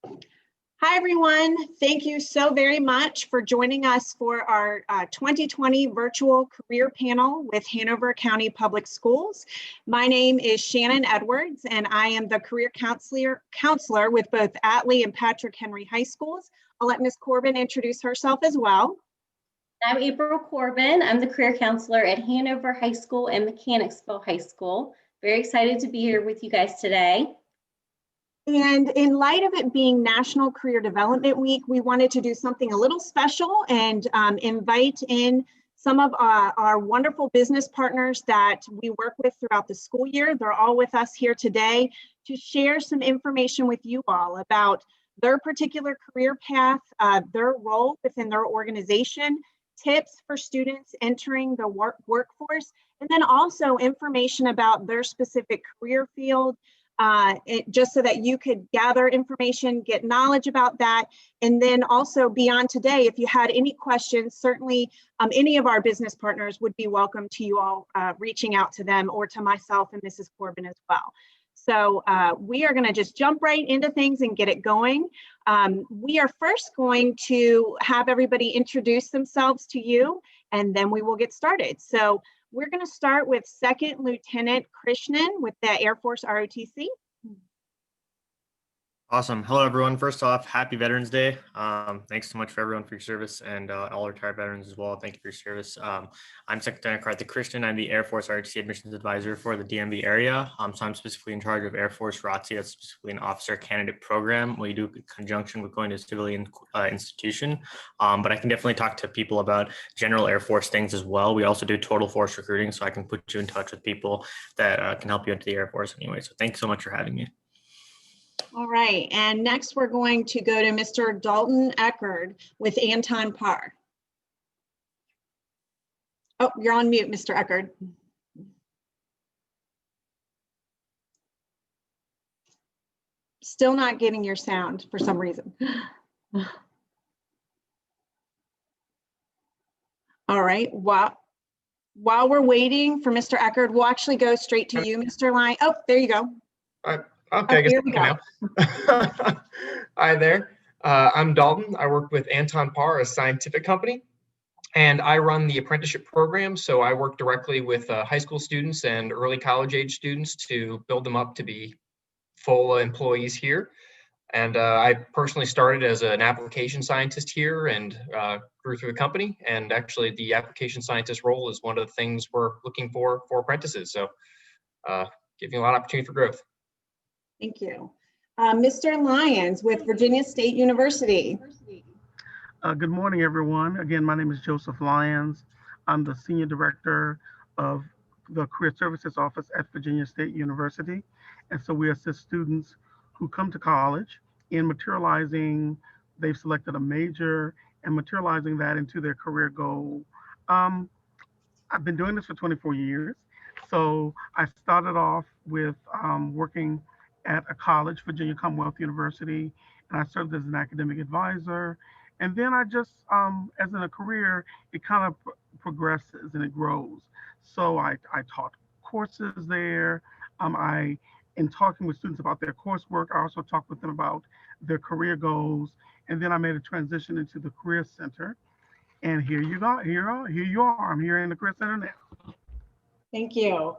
Hi, everyone. Thank you so very much for joining us for our 2020 virtual career panel with Hanover County Public Schools. My name is Shannon Edwards, and I am the career counselor with both Atlee and Patrick Henry High Schools. I'll let Ms. Corbin introduce herself as well. I'm April Corbin. I'm the career counselor at Hanover High School and Mechanicsville High School. Very excited to be here with you guys today. And in light of it being National Career Development Week, we wanted to do something a little special and invite in some of our wonderful business partners that we work with throughout the school year. They're all with us here today to share some information with you all about their particular career path, their role within their organization, tips for students entering the workforce, and then also information about their specific career field. Just so that you could gather information, get knowledge about that, and then also beyond today, if you had any questions, certainly any of our business partners would be welcome to you all reaching out to them or to myself and Mrs. Corbin as well. So we are going to just jump right into things and get it going. We are first going to have everybody introduce themselves to you, and then we will get started. So we're going to start with Second Lieutenant Krishnan with the Air Force ROTC. Awesome. Hello, everyone. First off, happy Veterans Day. Thanks so much for everyone for your service, and all retired veterans as well. Thank you for your service. I'm Secretary Krishnan. I'm the Air Force ROTC Admissions Advisor for the DMV area. So I'm specifically in charge of Air Force ROTC. That's specifically an officer candidate program. We do in conjunction with going to a civilian institution. But I can definitely talk to people about general Air Force things as well. We also do total force recruiting, so I can put you in touch with people that can help you into the Air Force anyway. So thanks so much for having me. All right, and next we're going to go to Mr. Dalton Eckerd with Anton, Paar. Oh, you're on mute, Mr. Eckerd. Still not getting your sound for some reason. All right, while we're waiting for Mr. Eckerd, we'll actually go straight to you, Mr. Lyons. Oh, there you go. Okay, here we go. Hi there. I'm Dalton. I work with Anton, Paar, a scientific company, and I run the apprenticeship program. So I work directly with high school students and early college age students to build them up to be full employees here. And I personally started as an application scientist here and grew through the company. And actually, the application scientist role is one of the things we're looking for apprentices. So giving a lot of opportunity for growth. Thank you. Mr. Lyons with Virginia State University. Good morning, everyone. Again, my name is Joseph Lyons. I'm the Senior Director of the Career Services Office at Virginia State University. And so we assist students who come to college in materializing, they've selected a major and materializing that into their career goal. I've been doing this for 24 years. So I started off with working at a college, Virginia Commonwealth University, and I served as an academic advisor. And then I just, as in a career, it kind of progresses and it grows. So I taught courses there. In talking with students about their coursework, I also talked with them about their career goals. And then I made a transition into the Career Center. And here you go, here you are. I'm here in the Career Center now. Thank you.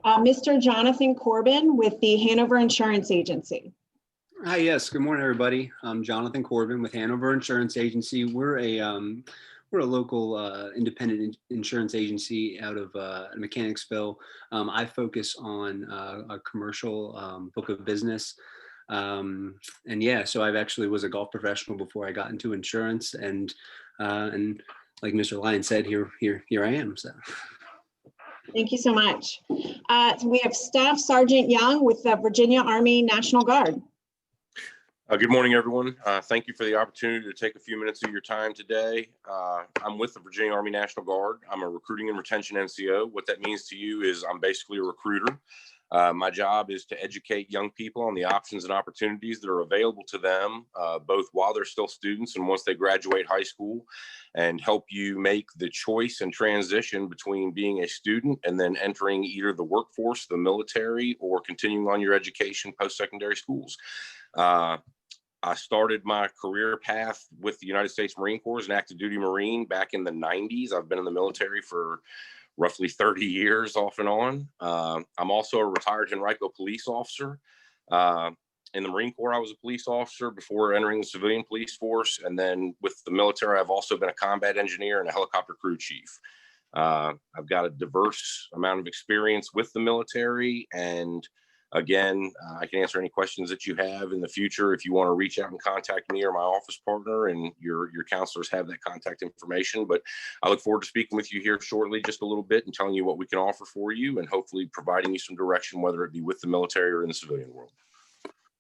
Mr. Jonathan Corbin with the Hanover Insurance Agency. Hi, yes. Good morning, everybody. I'm Jonathan Corbin with Hanover Insurance Agency. We're a local independent insurance agency out of Mechanicsville. I focus on a commercial book of business. And yeah, so I've actually was a golf professional before I got into insurance. And like Mr. Lyons said, here I am. So. Thank you so much. We have Staff Sgt Young with the Virginia Army National Guard. Good morning, everyone. Thank you for the opportunity to take a few minutes of your time today. I'm with the Virginia Army National Guard. I'm a recruiting and retention NCO. What that means to you is I'm basically a recruiter. My job is to educate young people on the options and opportunities that are available to them, both while they're still students and once they graduate high school, and help you make the choice and transition between being a student and then entering either the workforce, the military, or continuing on your education post-secondary schools. I started my career path with the United States Marine Corps as an active duty Marine back in the 90s. I've been in the military for roughly 30 years off and on. I'm also a retired Henrico police officer. In the Marine Corps, I was a police officer before entering the civilian police force. And then with the military, I've also been a combat engineer and a helicopter crew chief. I've got a diverse amount of experience with the military. And again, I can answer any questions that you have in the future. If you want to reach out and contact me or my office partner, and your counselors have that contact information. But I look forward to speaking with you here shortly, just a little bit, and telling you what we can offer for you, and hopefully providing you some direction, whether it be with the military or in the civilian world.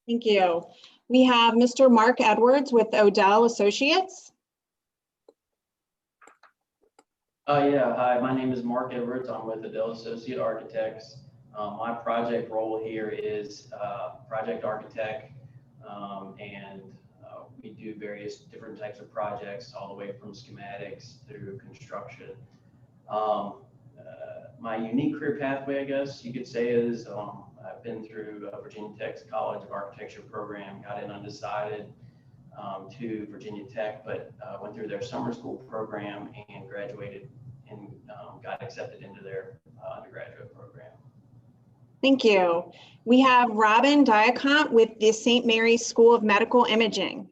Thank you. We have Mr. Mark Edwards with Odell Associates. Yeah, hi, my name is Mark Edwards. I'm with Odell Associate Architects. My project role here is project architect, and we do various different types of projects, all the way from schematics through construction. My unique career pathway, I guess you could say, is I've been through Virginia Tech's College of Architecture program, got in undecided to Virginia Tech, but went through their summer school program and graduated and got accepted into their undergraduate program. Thank you. We have Robin Diacon with the St. Mary's School of Medical Imaging.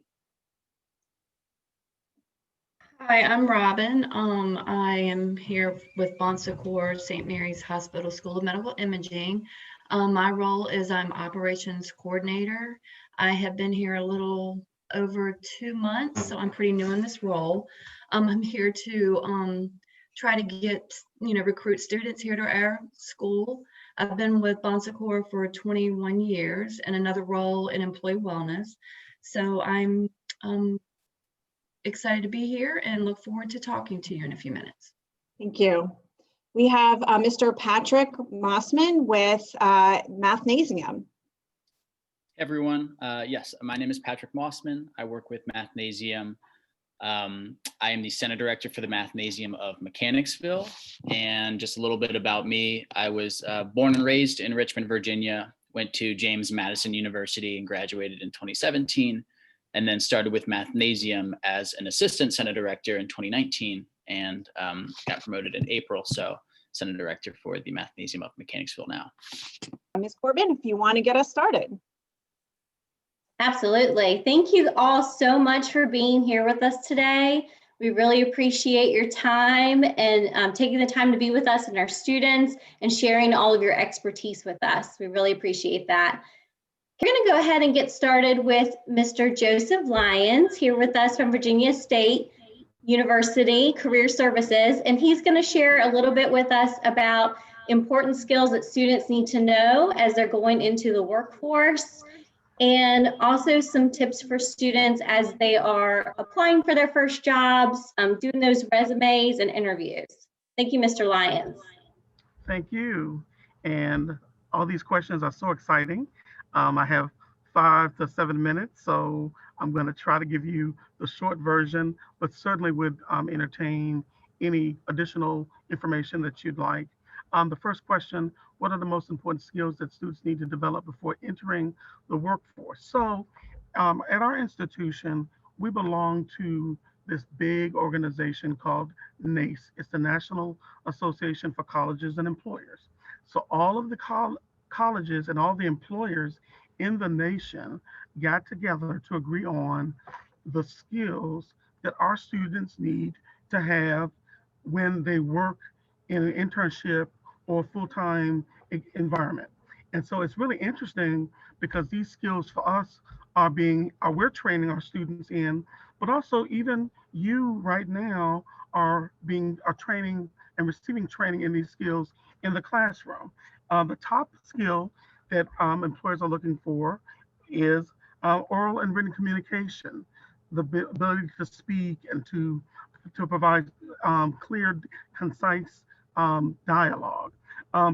Hi, I'm Robin. I am here with Secours, St. Mary's Hospital School of Medical Imaging. My role is I'm operations coordinator. I have been here a little over 2 months, so I'm pretty new in this role. I'm here to try to get, recruit students here to our school. I've been with Secours for 21 years and another role in employee wellness. So I'm excited to be here and look forward to talking to you in a few minutes. Thank you. We have Mr. Patrick Mossman with Mathnasium. Everyone, yes, my name is Patrick Mossman. I work with Mathnasium. I am the Center Director for the Mathnasium of Mechanicsville. And just a little bit about me, I was born and raised in Richmond, Virginia, went to James Madison University and graduated in 2017, and then started with Mathnasium as an Assistant Center Director in 2019 and got promoted in April. So Center Director for the Mathnasium of Mechanicsville now. Ms. Corbin, if you want to get us started. Absolutely. Thank you all so much for being here with us today. We really appreciate your time and taking the time to be with us and our students and sharing all of your expertise with us. We really appreciate that. We're going to go ahead and get started with Mr. Joseph Lyons here with us from Virginia State University Career Services, and he's going to share a little bit with us about important skills that students need to know as they're going into the workforce, and also some tips for students as they are applying for their first jobs, doing those resumes and interviews. Thank you, Mr. Lyons. Thank you. And all these questions are so exciting. I have 5 to 7 minutes, so I'm going to try to give you the short version, but certainly would entertain any additional information that you'd like. The first question, what are the most important skills that students need to develop before entering the workforce? So at our institution, we belong to this big organization called NACE. It's the National Association for Colleges and Employers. So all of the colleges and all the employers in the nation got together to agree on the skills that our students need to have when they work in an internship or full-time environment. And so it's really interesting because these skills for us we're training our students in, but also even you right now are training and receiving training in these skills in the classroom. The top skill that employers are looking for is oral and written communication, the ability to speak and to provide clear, concise dialogue,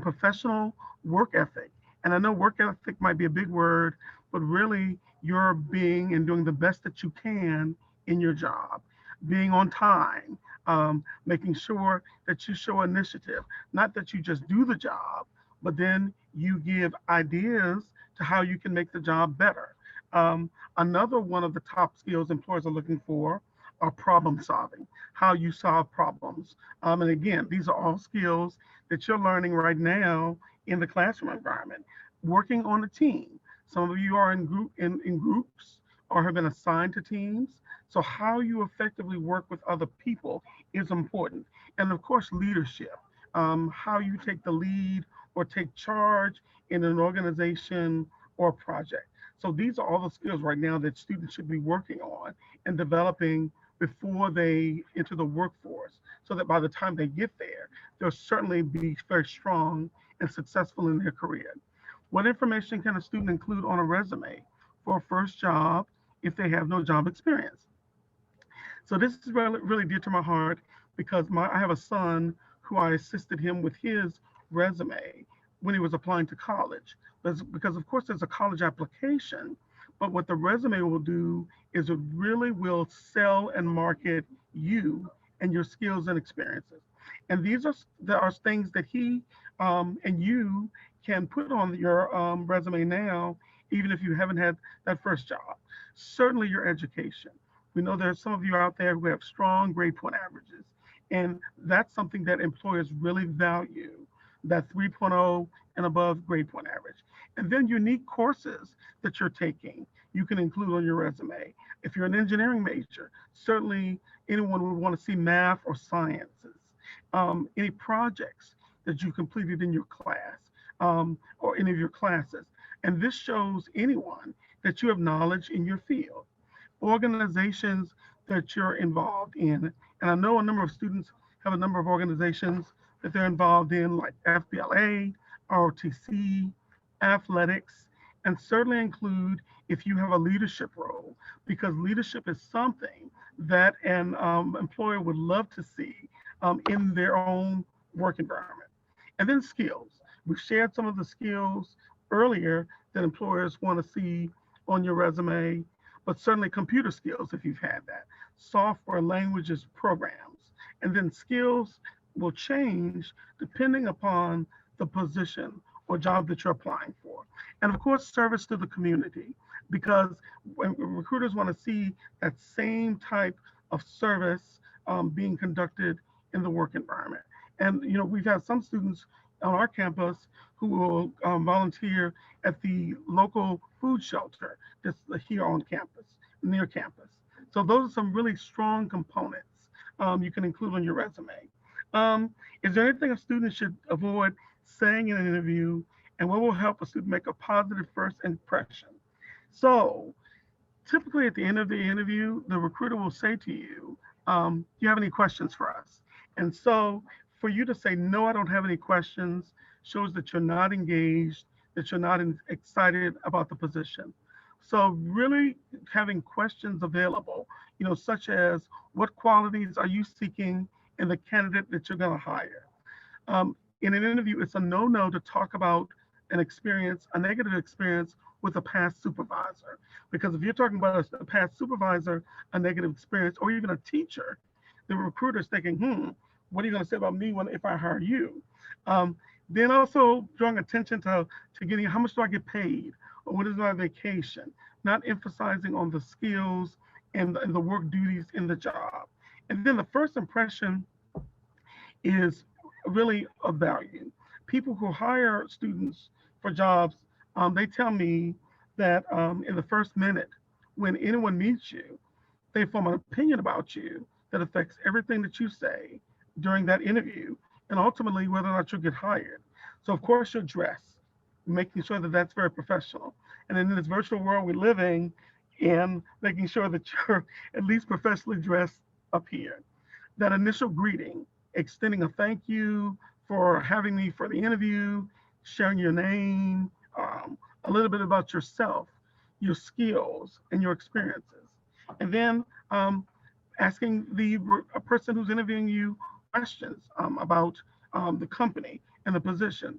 professional work ethic. And I know work ethic might be a big word, but really you're being and doing the best that you can in your job, being on time, making sure that you show initiative, not that you just do the job, but then you give ideas to how you can make the job better. Another one of the top skills employers are looking for are problem solving, how you solve problems. And again, these are all skills that you're learning right now in the classroom environment. Working on a team. Some of you are in groups or have been assigned to teams. So how you effectively work with other people is important. And of course, leadership, how you take the lead or take charge in an organization or project. So these are all the skills right now that students should be working on and developing before they enter the workforce, so that by the time they get there, they'll certainly be very strong and successful in their career. What information can a student include on a resume for a first job if they have no job experience? So this is really dear to my heart because I have a son who I assisted him with his resume when he was applying to college. Because of course there's a college application, but what the resume will do is it really will sell and market you and your skills and experiences. And there are things that he and you can put on your resume now, even if you haven't had that first job. Certainly your education. We know there's some of you out there who have strong grade point averages, and that's something that employers really value, that 3.0 and above grade point average. And then unique courses that you're taking, you can include on your resume. If you're an engineering major, certainly anyone would want to see math or sciences. Any projects that you completed in your class or any of your classes. And this shows anyone that you have knowledge in your field. Organizations that you're involved in. And I know a number of students have a number of organizations that they're involved in, like FBLA, ROTC, athletics, and certainly include if you have a leadership role, because leadership is something that an employer would love to see in their own work environment. And then skills. We shared some of the skills earlier that employers want to see on your resume, but certainly computer skills if you've had that, software, languages, programs, and then skills will change depending upon the position or job that you're applying for. And of course, service to the community, because when recruiters want to see that same type of service being conducted in the work environment. And you know, we've had some students on our campus who will volunteer at the local food shelter that's here on campus, near campus. So those are some really strong components you can include on your resume. Is there anything a student should avoid saying in an interview, and what will help a student make a positive first impression? So typically at the end of the interview, the recruiter will say to you, do you have any questions for us? And so for you to say, no, I don't have any questions, shows that you're not engaged, that you're not excited about the position. So really having questions available, you know, such as what qualities are you seeking in the candidate that you're going to hire? In an interview, it's a no-no to talk about an experience, a negative experience with a past supervisor. Because if you're talking about a past supervisor, a negative experience, or even a teacher, the recruiter's thinking, what are you going to say about me if I hire you? Then also drawing attention to getting, how much do I get paid? Or what is my vacation? Not emphasizing on the skills and the work duties in the job. And then the first impression is really of value. People who hire students for jobs, they tell me that in the first minute, when anyone meets you, they form an opinion about you that affects everything that you say during that interview, and ultimately whether or not you'll get hired. So of course your dress, making sure that that's very professional. And in this virtual world we're living in, making sure that you're at least professionally dressed up here. That initial greeting, extending a thank you for having me for the interview, sharing your name, a little bit about yourself, your skills, and your experiences. And then asking a person who's interviewing you questions about the company and the position.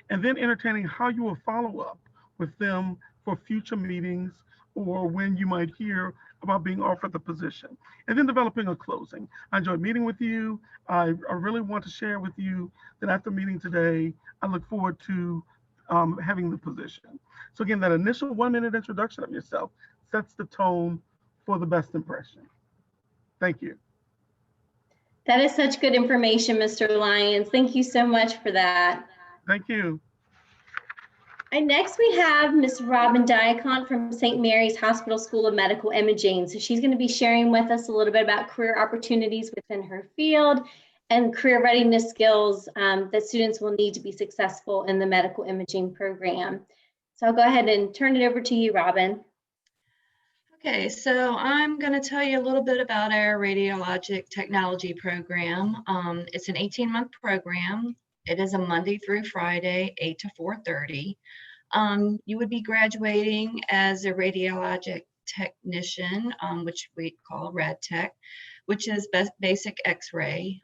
And then entertaining how you will follow up with them for future meetings or when you might hear about being offered the position. And then developing a closing. I enjoyed meeting with you. I really want to share with you that after meeting today, I look forward to having the position. So again, that initial 1-minute introduction of yourself sets the tone for the best impression. Thank you. That is such good information, Mr. Lyons. Thank you so much for that. Thank you. And next we have Ms. Robin Diacon from St. Mary's Hospital School of Medical Imaging. So she's going to be sharing with us a little bit about career opportunities within her field and career readiness skills that students will need to be successful in the medical imaging program. So I'll go ahead and turn it over to you, Robin. Okay, so I'm going to tell you a little bit about our radiologic technology program. It's an 18-month program. It is a Monday through Friday, 8 to 4:30. You would be graduating as a radiologic technician, which we call rad tech, which is basic x-ray.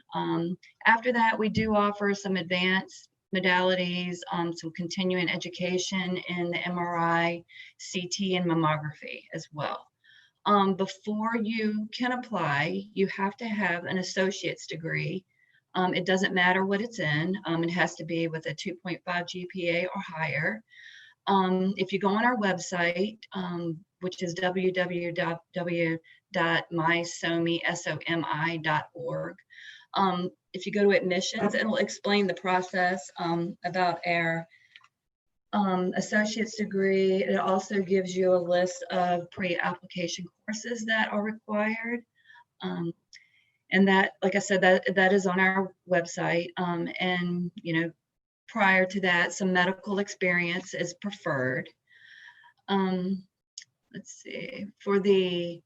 After that, we do offer some advanced modalities, some continuing education in the MRI, CT, and mammography as well. Before you can apply, you have to have an associate's degree. It doesn't matter what it's in. It has to be with a 2.5 GPA or higher. If you go on our website, which is www.mysomi.org, if you go to admissions, it'll explain the process about our associate's degree. It also gives you a list of pre-application courses that are required. And that, like I said, that is on our website. And, you know, prior to that, some medical experience is preferred. Let's see, for the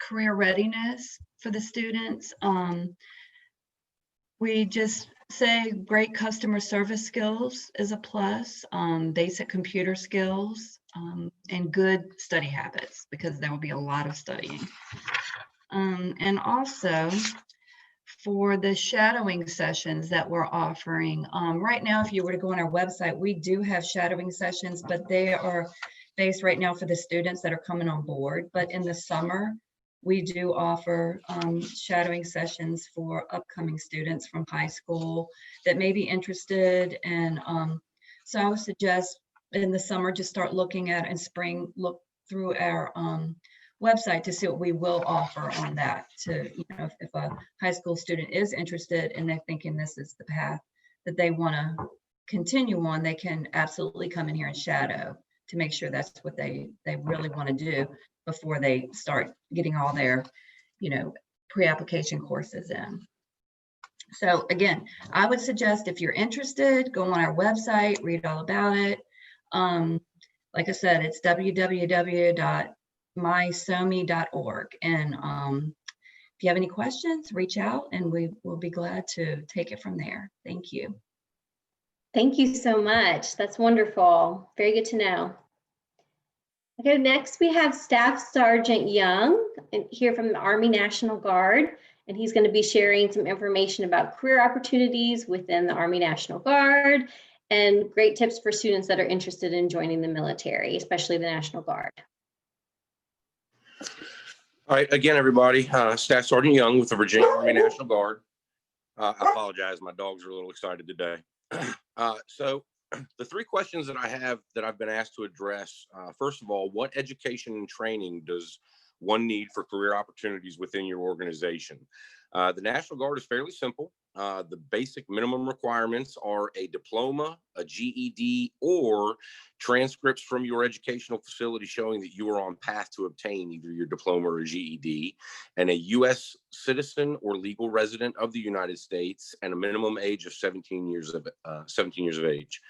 career readiness for the students, we just say great customer service skills is a plus, basic computer skills, and good study habits, because there will be a lot of studying. And also for the shadowing sessions that we're offering, right now, if you were to go on our website, we do have shadowing sessions, but they are based right now for the students that are coming on board. But in the summer, we do offer shadowing sessions for upcoming students from high school that may be interested. And so I would suggest in the summer, just start looking at, and spring, look through our website to see what we will offer on that. To, you know, if a high school student is interested and they're thinking this is the path that they want to continue on, they can absolutely come in here and shadow to make sure that's what they really want to do before they start getting all their, you know, pre-application courses in. So again, I would suggest if you're interested, go on our website, read all about it. Like I said, it's www.mysomi.org. And if you have any questions, reach out and we will be glad to take it from there. Thank you. Thank you so much. That's wonderful. Very good to know. Okay, next we have Staff Sgt Young here from the Army National Guard, and he's going to be sharing some information about career opportunities within the Army National Guard and great tips for students that are interested in joining the military, especially the National Guard. All right, again, everybody, Staff Sergeant Young with the Virginia Army National Guard. I apologize, my dogs are a little excited today. So the three questions that I have that I've been asked to address, first of all, what education and training does one need for career opportunities within your organization? The National Guard is fairly simple. The basic minimum requirements are a diploma, a GED, or transcripts from your educational facility showing that you are on path to obtain either your diploma or GED, and a U.S. citizen or legal resident of the United States, and a minimum age of 17 years of age.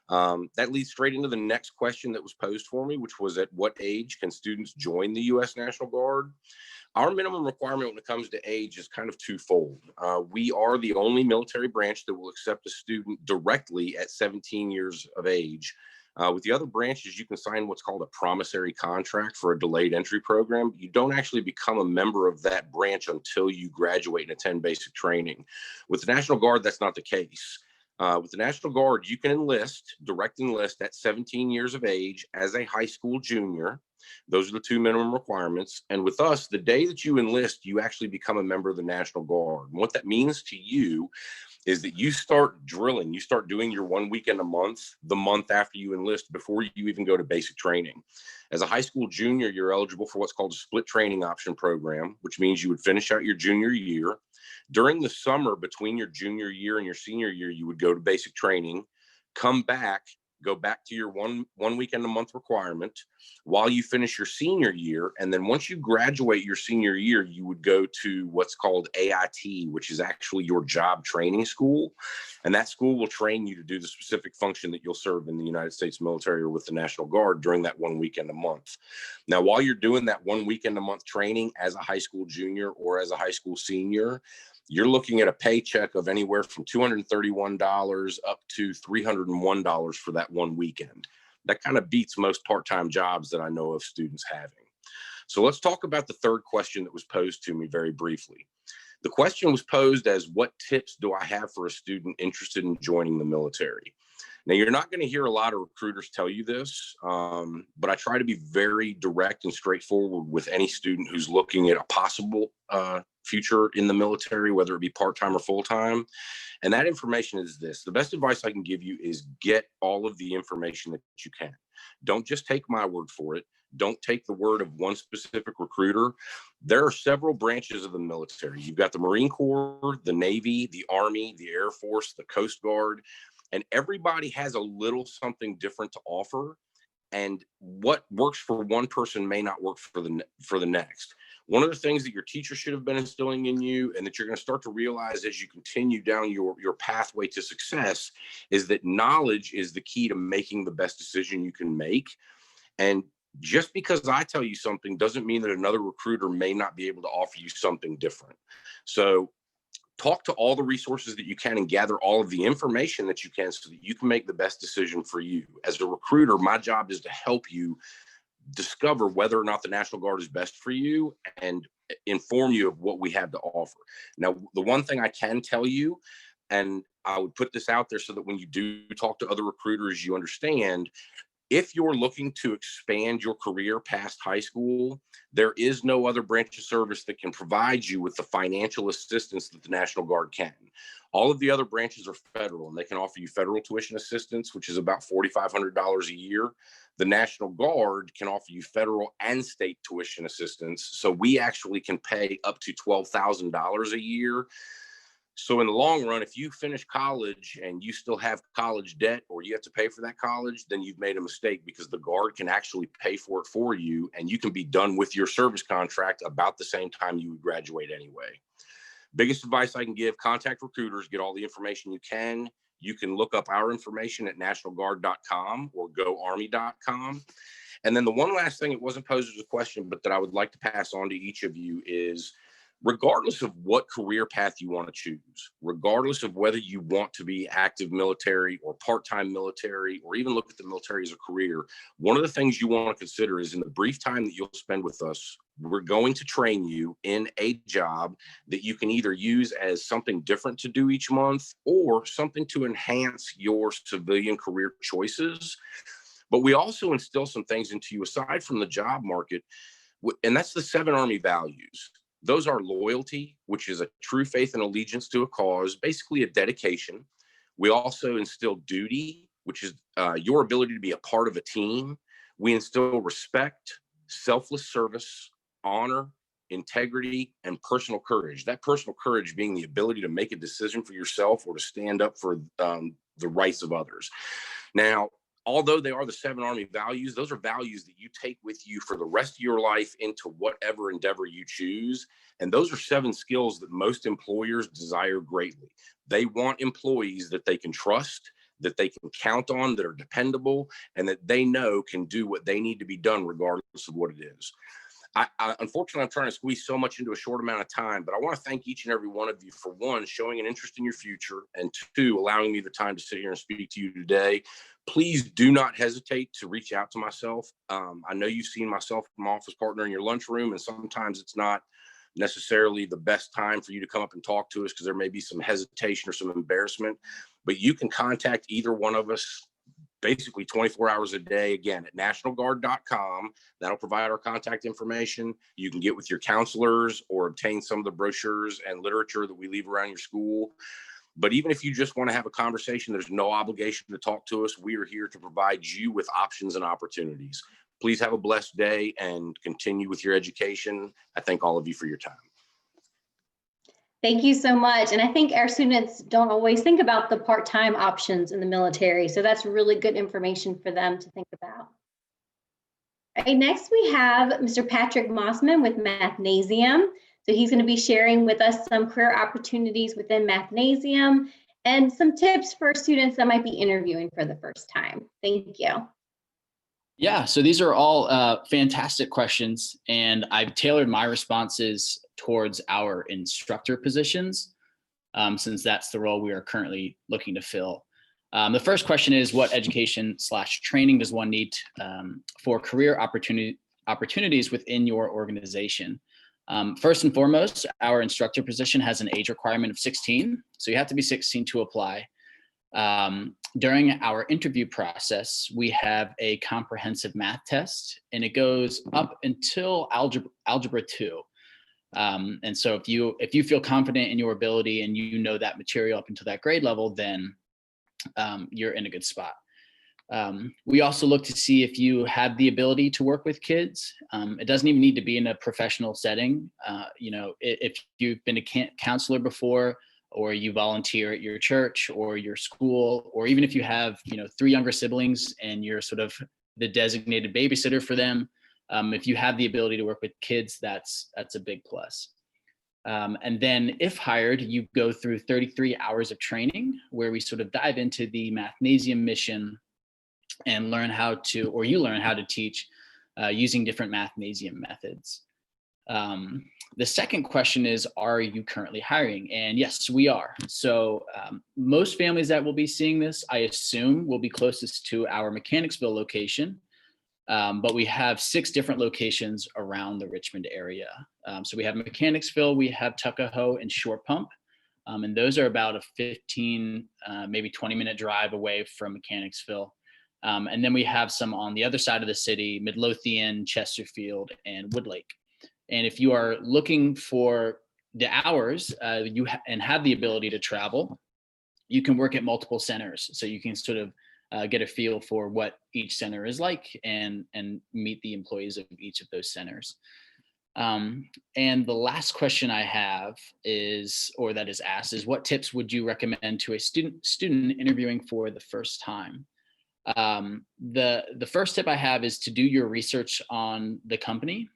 That leads straight into the next question that was posed for me, which was at what age can students join the U.S. National Guard? Our minimum requirement when it comes to age is kind of twofold. We are the only military branch that will accept a student directly at 17 years of age. With the other branches, you can sign what's called a promissory contract for a delayed entry program. You don't actually become a member of that branch until you graduate and attend basic training. With the National Guard, that's not the case. With the National Guard, you can direct enlist at 17 years of age as a high school junior. Those are the two minimum requirements. And with us, the day that you enlist, you actually become a member of the National Guard. And what that means to you is that you start drilling, you start doing your 1 weekend a month, the month after you enlist, before you even go to basic training. As a high school junior, you're eligible for what's called a split training option program, which means you would finish out your junior year. During the summer between your junior year and your senior year, you would go to basic training, come back, go back to your one weekend a month requirement while you finish your senior year. And then once you graduate your senior year, you would go to what's called AIT, which is actually your job training school. And that school will train you to do the specific function that you'll serve in the United States military or with the National Guard during that 1 weekend a month. Now, while you're doing that 1 weekend a month training as a high school junior or as a high school senior, you're looking at a paycheck of anywhere from $231 up to $301 for that 1 weekend. That kind of beats most part-time jobs that I know of students having. So let's talk about the third question that was posed to me very briefly. The question was posed as, what tips do I have for a student interested in joining the military? Now, you're not going to hear a lot of recruiters tell you this, but I try to be very direct and straightforward with any student who's looking at a possible future in the military, whether it be part-time or full-time. And that information is this: the best advice I can give you is get all of the information that you can. Don't just take my word for it. Don't take the word of one specific recruiter. There are several branches of the military. You've got the Marine Corps, the Navy, the Army, the Air Force, the Coast Guard, and everybody has a little something different to offer. And what works for one person may not work for the next. One of the things that your teacher should have been instilling in you, and that you're going to start to realize as you continue down your pathway to success, is that knowledge is the key to making the best decision you can make. And just because I tell you something doesn't mean that another recruiter may not be able to offer you something different. So talk to all the resources that you can and gather all of the information that you can so that you can make the best decision for you. As a recruiter, my job is to help you discover whether or not the National Guard is best for you and inform you of what we have to offer. Now, the one thing I can tell you, and I would put this out there so that when you do talk to other recruiters, you understand, if you're looking to expand your career past high school, there is no other branch of service that can provide you with the financial assistance that the National Guard can. All of the other branches are federal, and they can offer you federal tuition assistance, which is about $4,500 a year. The National Guard can offer you federal and state tuition assistance. So we actually can pay up to $12,000 a year. So in the long run, if you finish college and you still have college debt or you have to pay for that college, then you've made a mistake, because the Guard can actually pay for it for you, and you can be done with your service contract about the same time you would graduate anyway. Biggest advice I can give: contact recruiters, get all the information you can. You can look up our information at nationalguard.com or goarmy.com. And then the one last thing, it wasn't posed as a question, but that I would like to pass on to each of you is, regardless of what career path you want to choose, regardless of whether you want to be active military or part-time military, or even look at the military as a career, one of the things you want to consider is, in the brief time that you'll spend with us, we're going to train you in a job that you can either use as something different to do each month or something to enhance your civilian career choices. But we also instill some things into you aside from the job market, and that's the 7 Army values. Those are loyalty, which is a true faith and allegiance to a cause, basically a dedication. We also instill duty, which is your ability to be a part of a team. We instill respect, selfless service, honor, integrity, and personal courage. That personal courage being the ability to make a decision for yourself or to stand up for the rights of others. Now, although they are the 7 Army values, those are values that you take with you for the rest of your life into whatever endeavor you choose. And those are 7 skills that most employers desire greatly. They want employees that they can trust, that they can count on, that are dependable, and that they know can do what they need to be done regardless of what it is. Unfortunately, I'm trying to squeeze so much into a short amount of time, but I want to thank each and every one of you for, 1, showing an interest in your future, and 2, allowing me the time to sit here and speak to you today. Please do not hesitate to reach out to myself. I know you've seen myself and my office partner in your lunchroom, and sometimes it's not necessarily the best time for you to come up and talk to us because there may be some hesitation or some embarrassment, but you can contact either one of us basically 24 hours a day, again, at nationalguard.com. That'll provide our contact information. You can get with your counselors or obtain some of the brochures and literature that we leave around your school. But even if you just want to have a conversation, there's no obligation to talk to us. We are here to provide you with options and opportunities. Please have a blessed day and continue with your education. I thank all of you for your time. Thank you so much. And I think our students don't always think about the part-time options in the military. So that's really good information for them to think about. All right, next we have Mr. Patrick Mossman with Mathnasium. So he's going to be sharing with us some career opportunities within Mathnasium and some tips for students that might be interviewing for the first time. Thank you. Yeah, so these are all fantastic questions, and I've tailored my responses towards our instructor positions, since that's the role we are currently looking to fill. The first question is, what education/training does one need for career opportunities within your organization? First and foremost, our instructor position has an age requirement of 16, so you have to be 16 to apply. During our interview process, we have a comprehensive math test, and it goes up until algebra 2. And so if you feel confident in your ability and you know that material up until that grade level, then you're in a good spot. We also look to see if you have the ability to work with kids. It doesn't even need to be in a professional setting. If you've been a counselor before, or you volunteer at your church or your school, or even if you have, 3 younger siblings and you're sort of the designated babysitter for them, if you have the ability to work with kids, that's a big plus. And then if hired, you go through 33 hours of training where we sort of dive into the Mathnasium mission and you learn how to teach using different Mathnasium methods. The second question is, are you currently hiring? And yes, we are. So most families that will be seeing this, I assume, will be closest to our Mechanicsville location. But we have 6 different locations around the Richmond area. So we have Mechanicsville, we have Tuckahoe and Short Pump. And those are about a 15, maybe 20-minute drive away from Mechanicsville. And then we have some on the other side of the city, Midlothian, Chesterfield, and Woodlake. And if you are looking for the hours and have the ability to travel, you can work at multiple centers. So you can sort of get a feel for what each center is like and meet the employees of each of those centers. And the last question I have is what tips would you recommend to a student interviewing for the first time? The first tip I have is to do your research on the company.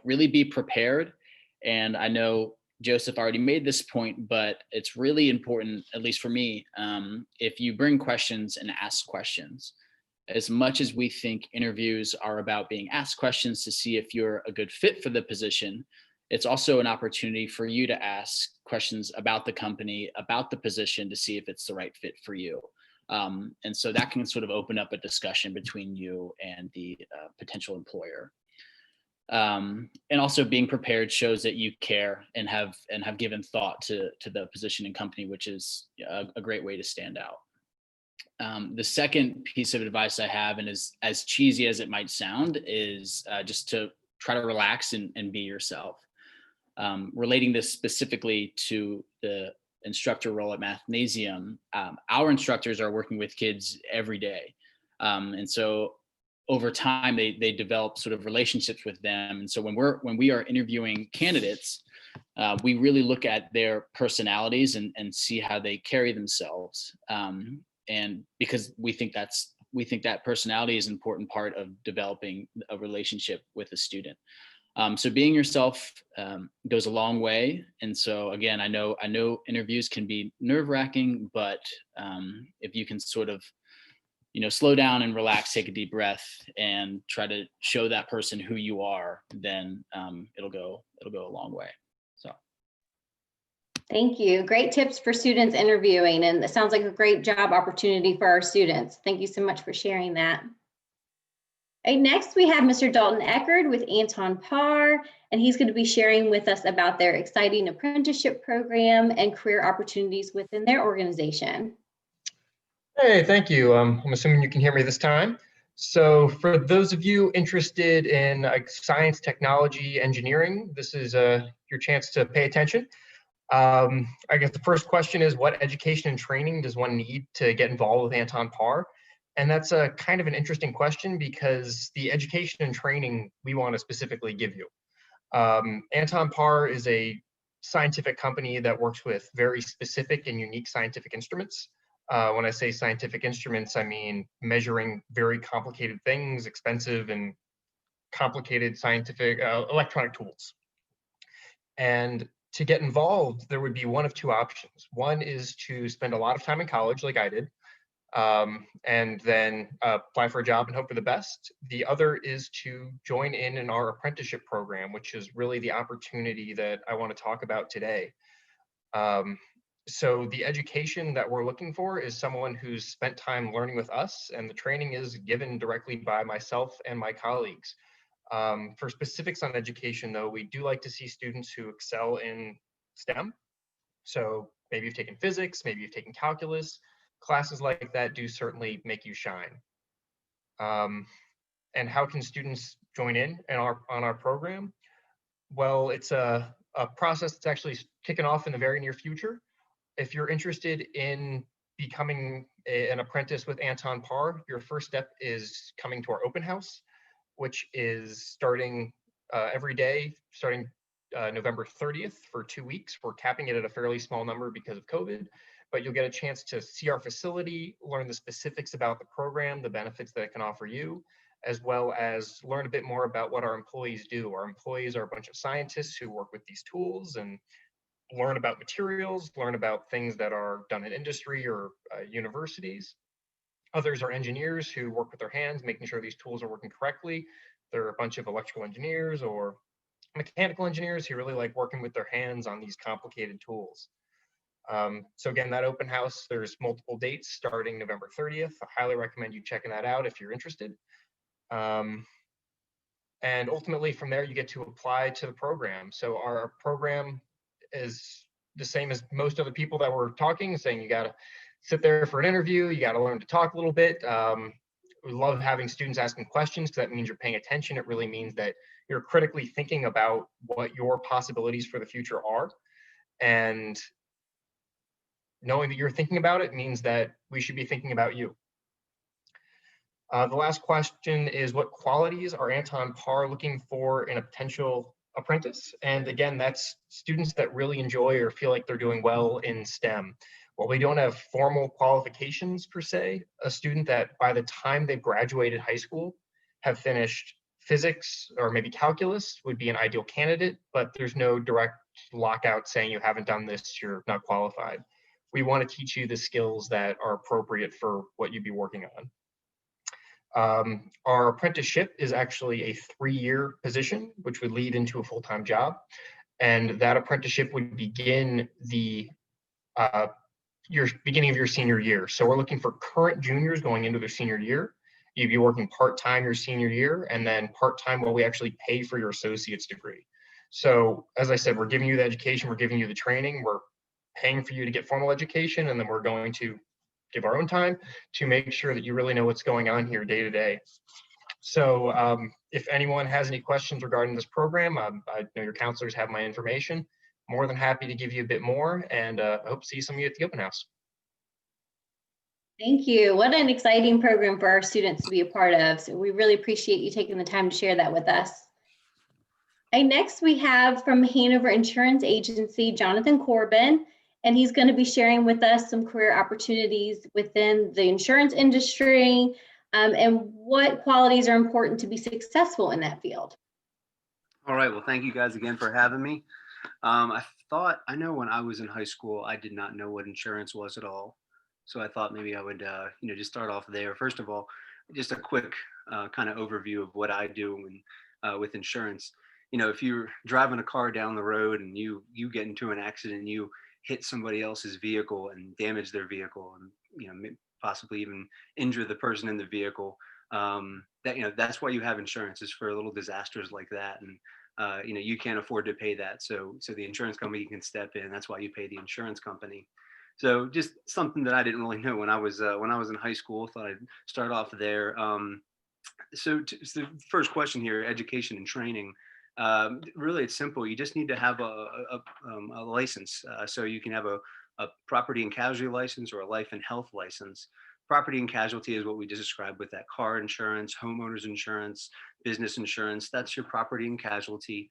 Really be prepared. And I know Joseph already made this point, but it's really important, at least for me, if you bring questions and ask questions. As much as we think interviews are about being asked questions to see if you're a good fit for the position, it's also an opportunity for you to ask questions about the company, about the position, to see if it's the right fit for you. And so that can sort of open up a discussion between you and the potential employer. And also being prepared shows that you care and have given thought to the position and company, which is a great way to stand out. The second piece of advice I have, and is as cheesy as it might sound, is just to try to relax and be yourself. Relating this specifically to the instructor role at Mathnasium, our instructors are working with kids every day. And so over time, they develop sort of relationships with them. And so when we are interviewing candidates, we really look at their personalities and see how they carry themselves. And because we think that personality is an important part of developing a relationship with a student. So being yourself goes a long way. And so again, I know interviews can be nerve-wracking, but if you can sort of slow down and relax, take a deep breath, and try to show that person who you are, then it'll go a long way. So. Thank you. Great tips for students interviewing, and it sounds like a great job opportunity for our students. Thank you so much for sharing that. Right, next we have Mr. Dalton Eckerd with Anton, Paar, and he's going to be sharing with us about their exciting apprenticeship program and career opportunities within their organization. Hey, thank you. I'm assuming you can hear me this time. So for those of you interested in science, technology, engineering, this is your chance to pay attention. I guess the first question is, what education and training does one need to get involved with Anton Paar? And that's a kind of an interesting question because the education and training we want to specifically give you. Anton Paar is a scientific company that works with very specific and unique scientific instruments. When I say scientific instruments, I mean measuring very complicated things, expensive and complicated scientific electronic tools. And to get involved, there would be one of two options. One is to spend a lot of time in college like I did, and then apply for a job and hope for the best. The other is to join in our apprenticeship program, which is really the opportunity that I want to talk about today. So the education that we're looking for is someone who's spent time learning with us, and the training is given directly by myself and my colleagues. For specifics on education, though, we do like to see students who excel in STEM. So maybe you've taken physics, maybe you've taken calculus. Classes like that do certainly make you shine. And how can students join in on our program? Well, it's a process that's actually kicking off in the very near future. If you're interested in becoming an apprentice with Anton Paar, your first step is coming to our open house, which is starting every day, starting November 30th for 2 weeks. We're capping it at a fairly small number because of COVID, but you'll get a chance to see our facility, learn the specifics about the program, the benefits that it can offer you, as well as learn a bit more about what our employees do. Our employees are a bunch of scientists who work with these tools and learn about materials, learn about things that are done in industry or universities. Others are engineers who work with their hands, making sure these tools are working correctly. There are a bunch of electrical engineers or mechanical engineers who really like working with their hands on these complicated tools. So again, that open house, there's multiple dates starting November 30th. I highly recommend you checking that out if you're interested. And ultimately from there, you get to apply to the program. So our program is the same as most other people that were talking, saying you got to sit there for an interview, you got to learn to talk a little bit. We love having students asking questions because that means you're paying attention. It really means that you're critically thinking about what your possibilities for the future are. And knowing that you're thinking about it means that we should be thinking about you. The last question is, what qualities are Anton Paar looking for in a potential apprentice? And again, that's students that really enjoy or feel like they're doing well in STEM. While we don't have formal qualifications per se, a student that by the time they've graduated high school have finished physics or maybe calculus would be an ideal candidate, but there's no direct lockout saying you haven't done this, you're not qualified. We want to teach you the skills that are appropriate for what you'd be working on. Our apprenticeship is actually a 3-year position, which would lead into a full-time job. And that apprenticeship would begin beginning of your senior year. So we're looking for current juniors going into their senior year. You'd be working part-time your senior year and then part-time while we actually pay for your associate's degree. So as I said, we're giving you the education, we're giving you the training, we're paying for you to get formal education, and then we're going to give our own time to make sure that you really know what's going on here day to day. So if anyone has any questions regarding this program, I know your counselors have my information. More than happy to give you a bit more, and I hope to see some of you at the open house. Thank you. What an exciting program for our students to be a part of. So we really appreciate you taking the time to share that with us. And next we have from Hanover Insurance Agency, Jonathan Corbin, and he's going to be sharing with us some career opportunities within the insurance industry and what qualities are important to be successful in that field. All right. Well, thank you guys again for having me. I know when I was in high school, I did not know what insurance was at all. So I thought maybe I would, just start off there. First of all, just a quick kind of overview of what I do with insurance. If you're driving a car down the road and you get into an accident, you hit somebody else's vehicle and damage their vehicle and, possibly even injure the person in the vehicle, that's why you have insurance, is for little disasters like that. And you can't afford to pay that. So the insurance company can step in. That's why you pay the insurance company. So just something that I didn't really know when I was in high school. Thought I'd start off there. So the first question here, education and training. Really, it's simple. You just need to have a license. So you can have a property and casualty license or a life and health license. Property and casualty is what we just described with that car insurance, homeowners insurance, business insurance. That's your property and casualty.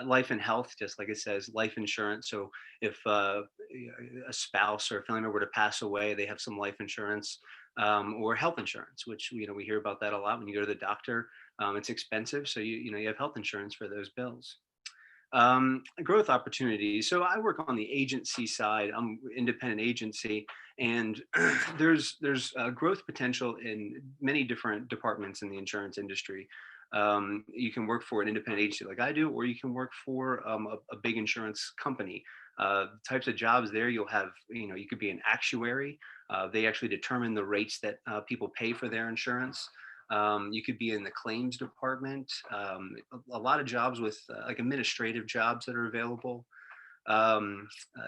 Life and health, just like it says, life insurance. So if a spouse or a family member were to pass away, they have some life insurance, or health insurance, which we hear about that a lot when you go to the doctor. It's expensive, so you have health insurance for those bills. Growth opportunities. So I work on the agency side. I'm independent agency, and there's growth potential in many different departments in the insurance industry. You can work for an independent agency like I do, or you can work for a big insurance company. Types of jobs there, you'll have, you could be an actuary. They actually determine the rates that people pay for their insurance. You could be in the claims department. A lot of jobs with like administrative jobs that are available.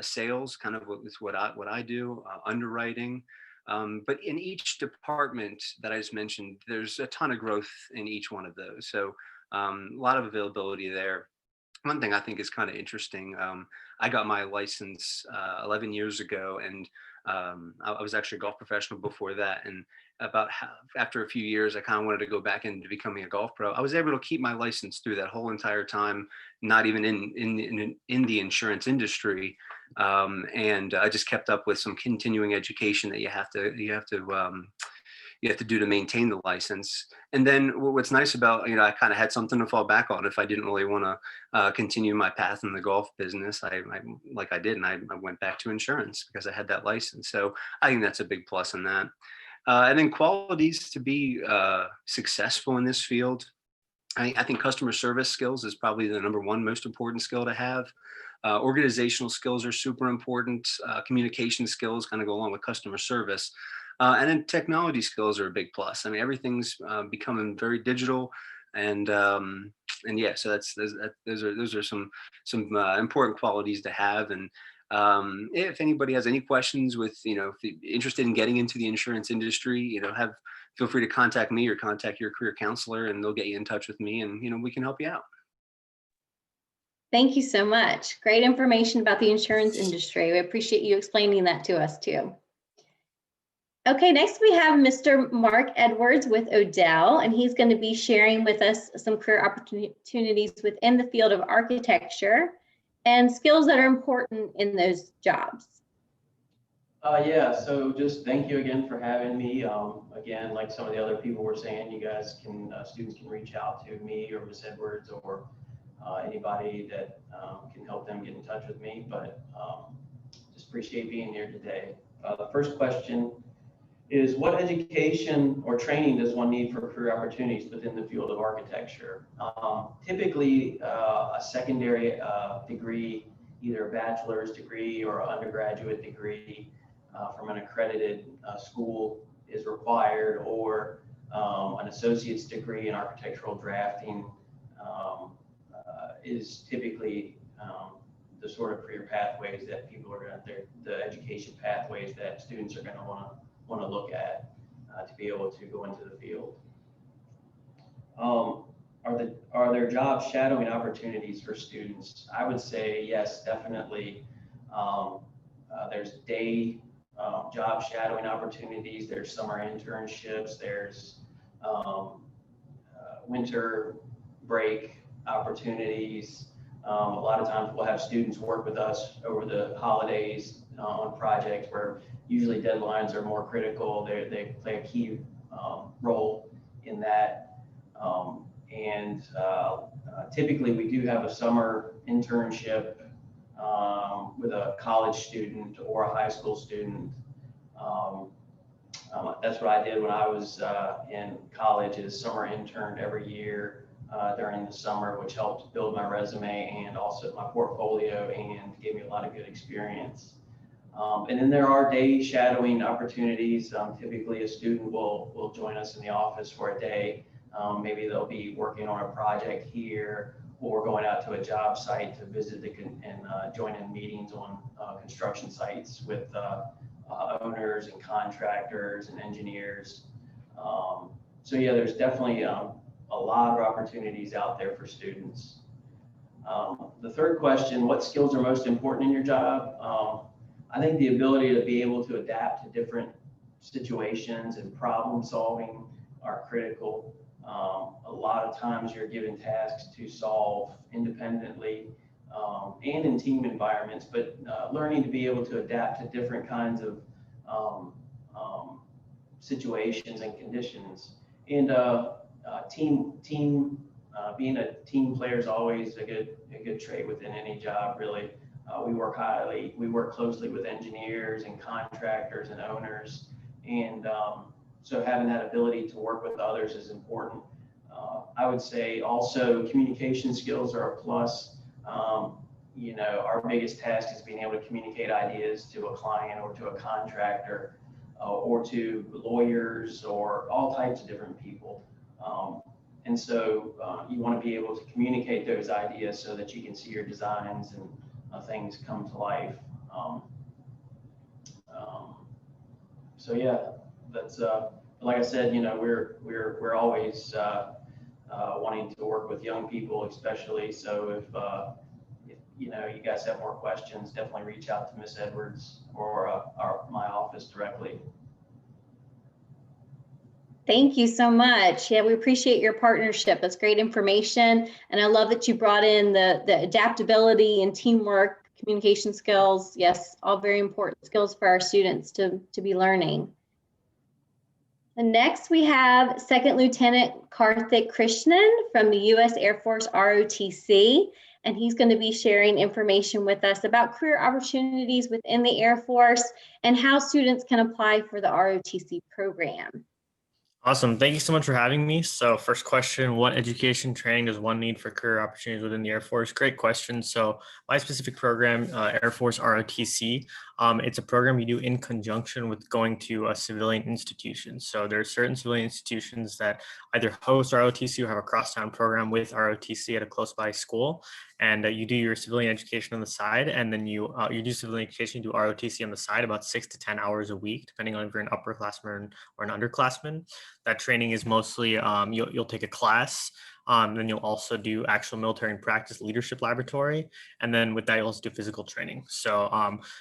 Sales, kind of is what I do. Underwriting. But in each department that I just mentioned, there's a ton of growth in each one of those. So a lot of availability there. One thing I think is kind of interesting, I got my license 11 years ago, and I was actually a golf professional before that. And after a few years, I kind of wanted to go back into becoming a golf pro. I was able to keep my license through that whole entire time, not even in the insurance industry. And I just kept up with some continuing education that you have to do to maintain the license. And then what's nice about, I kind of had something to fall back on if I didn't really want to continue my path in the golf business. I went back to insurance because I had that license. So I think that's a big plus in that. And then qualities to be successful in this field. I think customer service skills is probably the number one most important skill to have. Organizational skills are super important. Communication skills kind of go along with customer service. And then technology skills are a big plus. I mean, everything's becoming very digital, and yeah, so those are some important qualities to have. And if anybody has any questions if you're interested in getting into the insurance industry, feel free to contact me or contact your career counselor, and they'll get you in touch with me, and we can help you out. Thank you so much. Great information about the insurance industry. We appreciate you explaining that to us too. Okay, next we have Mr. Mark Edwards with Odell, and he's going to be sharing with us some career opportunities within the field of architecture and skills that are important in those jobs. Yeah, so just thank you again for having me. Again, like some of the other people were saying, you guys students can reach out to me or Ms. Edwards or anybody that can help them get in touch with me, but just appreciate being here today. The first question is, what education or training does one need for career opportunities within the field of architecture? Typically, a secondary degree, either a bachelor's degree or an undergraduate degree from an accredited school is required, or an associate's degree in architectural drafting is typically the sort of career pathways that people are going to, the education pathways that students are going to want to look at to be able to go into the field. Are there job shadowing opportunities for students? I would say yes, definitely. There's day job shadowing opportunities. There's summer internships. There's winter break opportunities. A lot of times we'll have students work with us over the holidays on projects where usually deadlines are more critical. They play a key role in that. Typically we do have a summer internship with a college student or a high school student. That's what I did when I was in college, is summer interned every year during the summer, which helped build my resume and also my portfolio and gave me a lot of good experience. And then there are day shadowing opportunities. Typically a student will join us in the office for a day. Maybe they'll be working on a project here or going out to a job site to visit and join in meetings on construction sites with owners and contractors and engineers. So yeah, there's definitely a lot of opportunities out there for students. The third question, what skills are most important in your job? I think the ability to be able to adapt to different situations and problem solving are critical. A lot of times you're given tasks to solve independently and in team environments, but learning to be able to adapt to different kinds of situations and conditions. And being a team player is always a good trait within any job, really. We work closely with engineers and contractors and owners. And so having that ability to work with others is important. I would say also communication skills are a plus. You know, our biggest task is being able to communicate ideas to a client or to a contractor or to lawyers or all types of different people. And so you want to be able to communicate those ideas so that you can see your designs and things come to life. So yeah, that's like I said, you know, we're always wanting to work with young people, especially. So if you know you guys have more questions, definitely reach out to Miss Edwards or my office directly. Thank you so much. Yeah, we appreciate your partnership. That's great information. And I love that you brought in the adaptability and teamwork, communication skills. Yes, all very important skills for our students to be learning. And next we have Second Lieutenant Karthik Krishnan from the U.S. Air Force ROTC. And he's going to be sharing information with us about career opportunities within the Air Force and how students can apply for the ROTC program. Awesome. Thank you so much for having me. So first question, what education training does one need for career opportunities within the Air Force? Great question. So my specific program, Air Force ROTC, it's a program you do in conjunction with going to a civilian institution. So there are certain civilian institutions that either host ROTC or have a crosstown program with ROTC at a close by school. And you do your civilian education on the side, and then you do civilian education, you do ROTC on the side, about 6 to 10 hours a week, depending on if you're an upperclassman or an underclassman. That training is mostly, you'll take a class, then you'll also do actual military and practice leadership laboratory. And then with that, you'll also do physical training. So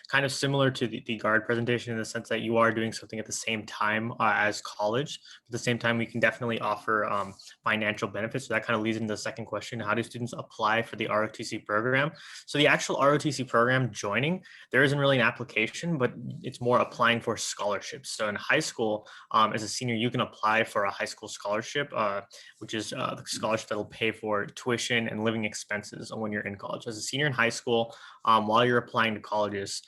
kind of similar to the guard presentation in the sense that you are doing something at the same time as college. At the same time, we can definitely offer financial benefits. So that kind of leads into the second question. How do students apply for the ROTC program? So the actual ROTC program joining, there isn't really an application, but it's more applying for scholarships. So in high school, as a senior, you can apply for a high school scholarship, which is the scholarship that'll pay for tuition and living expenses when you're in college. As a senior in high school, while you're applying to colleges,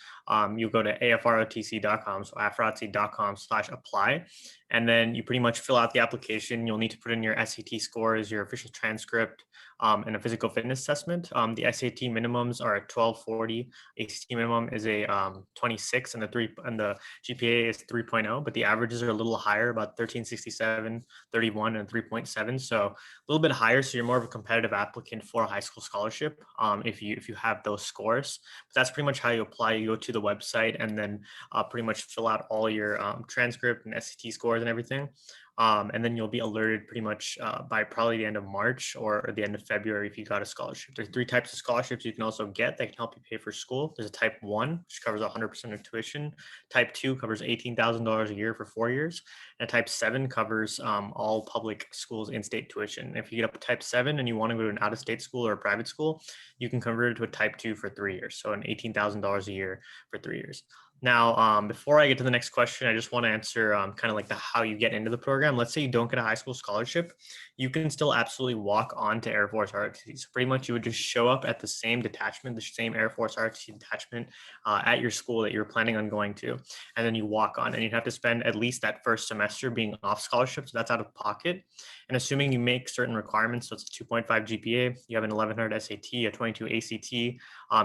you go to afrotc.com, so afrotc.com/apply, and then you pretty much fill out the application. You'll need to put in your SAT scores, your official transcript, and a physical fitness assessment. The SAT minimums are at 1240. ACT minimum is a 26, and the GPA is 3.0, but the averages are a little higher, about 1367, 31, and 3.7. So a little bit higher. So you're more of a competitive applicant for a high school scholarship if you have those scores. But that's pretty much how you apply. You go to the website and then pretty much fill out all your transcript and SAT scores and everything. And then you'll be alerted pretty much by probably the end of March or the end of February if you got a scholarship. There's 3 types of scholarships you can also get that can help you pay for school. There's a type 1, which covers 100% of tuition. Type 2 covers $18,000 a year for 4 years. And type 7 covers all public schools in-state tuition. If you get up to type 7 and you want to go to an out-of-state school or a private school, you can convert it to a type 2 for 3 years. So an $18,000 a year for 3 years. Now, before I get to the next question, I just want to answer kind of like how you get into the program. Let's say you don't get a high school scholarship, you can still absolutely walk on to Air Force ROTC. So pretty much you would just show up at the same detachment, the same Air Force ROTC detachment at your school that you're planning on going to, and then you walk on, and you'd have to spend at least that first semester being off scholarship, so that's out of pocket. And assuming you make certain requirements, so it's a 2.5 GPA, you have an 1100 SAT, a 22 ACT,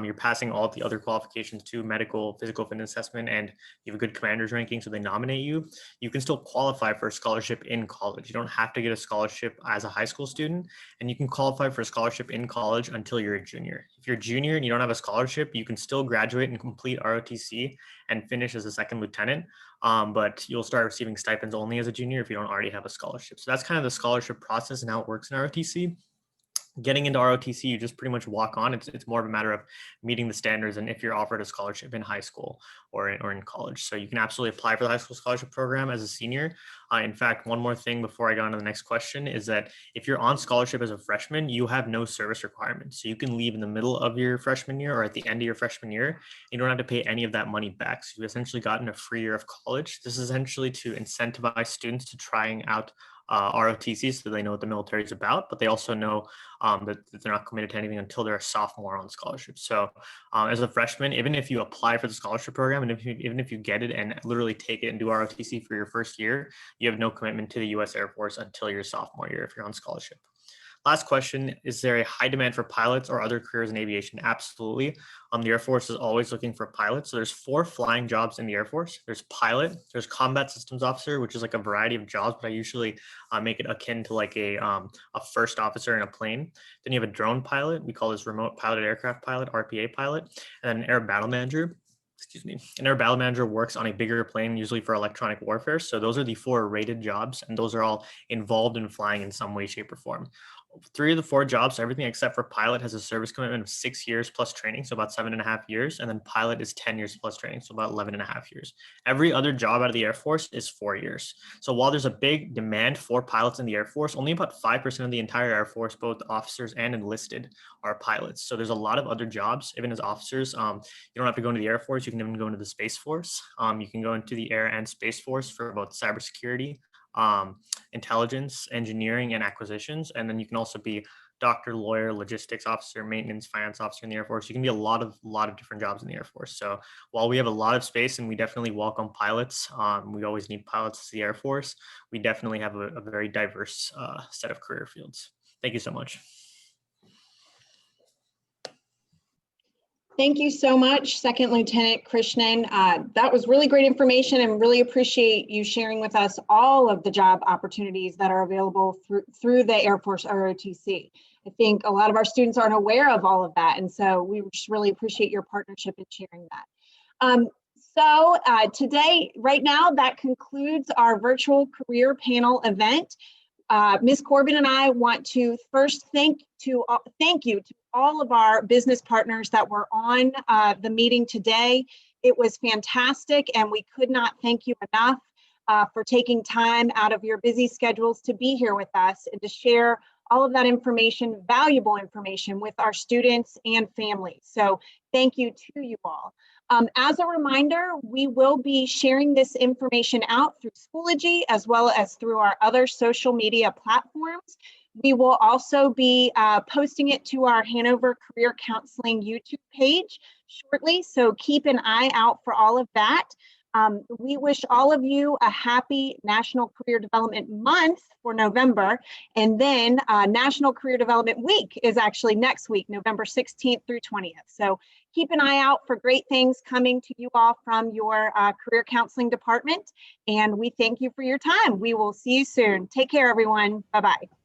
you're passing all the other qualifications too, medical, physical fitness assessment, and you have a good commander's ranking, so they nominate you, you can still qualify for a scholarship in college. You don't have to get a scholarship as a high school student, and you can qualify for a scholarship in college until you're a junior. If you're a junior and you don't have a scholarship, you can still graduate and complete ROTC and finish as a second lieutenant, but you'll start receiving stipends only as a junior if you don't already have a scholarship. So that's kind of the scholarship process and how it works in ROTC. Getting into ROTC, you just pretty much walk on. It's more of a matter of meeting the standards and if you're offered a scholarship in high school or in college. So you can absolutely apply for the high school scholarship program as a senior. In fact, one more thing before I go on to the next question is that if you're on scholarship as a freshman, you have no service requirements. So you can leave in the middle of your freshman year or at the end of your freshman year. You don't have to pay any of that money back. So you've essentially gotten a free year of college. This is essentially to incentivize students to trying out ROTC so they know what the military is about, but they also know that they're not committed to anything until they're a sophomore on scholarship. So as a freshman, even if you apply for the scholarship program and even if you get it and literally take it and do ROTC for your first year, you have no commitment to the U.S. Air Force until your sophomore year if you're on scholarship. Last question, is there a high demand for pilots or other careers in aviation? Absolutely. The Air Force is always looking for pilots. So there's 4 flying jobs in the Air Force. There's pilot, there's combat systems officer, which is like a variety of jobs, but I usually make it akin to like a first officer in a plane. Then you have a drone pilot. We call this remote piloted aircraft pilot, RPA pilot, and then an air battle manager. An air battle manager works on a bigger plane, usually for electronic warfare. So those are the 4 rated jobs, and those are all involved in flying in some way, shape, or form. 3 of the 4 jobs, everything except for pilot, has a service commitment of 6 years plus training, so about 7.5 years, and then pilot is 10 years plus training, so about 11.5 years. Every other job out of the Air Force is 4 years. So while there's a big demand for pilots in the Air Force, only about 5% of the entire Air Force, both officers and enlisted, are pilots. So there's a lot of other jobs, even as officers. You don't have to go into the Air Force. You can even go into the Space Force. You can go into the Air and Space Force for both cybersecurity, intelligence, engineering, and acquisitions. And then you can also be doctor, lawyer, logistics officer, maintenance, finance officer in the Air Force. You can be a lot of different jobs in the Air Force. So while we have a lot of space and we definitely welcome pilots, we always need pilots to the Air Force. We definitely have a very diverse set of career fields. Thank you so much. Thank you so much, Second Lieutenant Krishnan. That was really great information, and really appreciate you sharing with us all of the job opportunities that are available through the Air Force ROTC. I think a lot of our students aren't aware of all of that, and so we just really appreciate your partnership in sharing that. Today, right now, that concludes our virtual career panel event. Ms. Corbin and I want to first thank you to all of our business partners that were on the meeting today. It was fantastic, and we could not thank you enough for taking time out of your busy schedules to be here with us and to share all of that information, valuable information, with our students and families. So thank you to you all. As a reminder, we will be sharing this information out through Schoology as well as through our other social media platforms. We will also be posting it to our Hanover Career Counseling YouTube page shortly, so keep an eye out for all of that. We wish all of you a happy National Career Development Month for November, and then National Career Development Week is actually next week, November 16th through 20th. So keep an eye out for great things coming to you all from your career counseling department, and we thank you for your time. We will see you soon. Take care, everyone. Bye-bye.